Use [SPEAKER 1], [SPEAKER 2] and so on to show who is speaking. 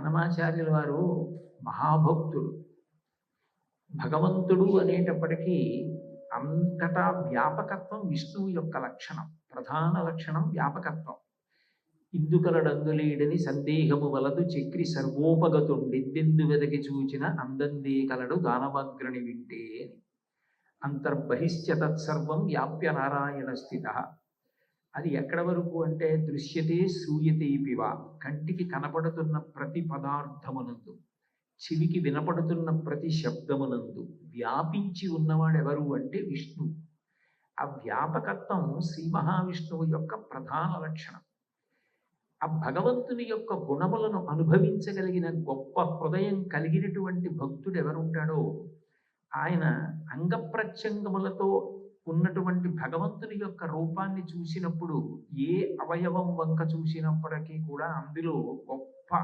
[SPEAKER 1] అన్నమాచార్యుల వారు మహాభక్తుడు. భగవంతుడు అనేటప్పటికీ అంతటా వ్యాపకత్వం విష్ణువు యొక్క లక్షణం, ప్రధాన లక్షణం వ్యాపకత్వం. ఇందుకలడందులీడని సందేహము వలదు చక్రి సర్వోపగతుండెద్దెందు వెదకి చూచిన అందందే కలడు దానవాగ్రణి వింటే అని. అంతర్బహిశ్చ తత్సర్వం వ్యాప్య నారాయణ స్థిత. అది ఎక్కడ వరకు అంటే దృశ్యతే శ్రూయతే పివ, కంటికి కనపడుతున్న ప్రతి పదార్థమునందు, చెవికి వినపడుతున్న ప్రతి శబ్దమునందు వ్యాపించి ఉన్నవాడెవరు అంటే విష్ణువు. ఆ వ్యాపకత్వం శ్రీ మహావిష్ణువు యొక్క ప్రధాన లక్షణం. ఆ భగవంతుని యొక్క గుణములను అనుభవించగలిగిన గొప్ప హృదయం కలిగినటువంటి భక్తుడు ఎవరుంటాడో ఆయన అంగప్రత్యంగములతో ఉన్నటువంటి భగవంతుని యొక్క రూపాన్ని చూసినప్పుడు ఏ అవయవం వంక చూసినప్పటికీ కూడా అందులో గొప్ప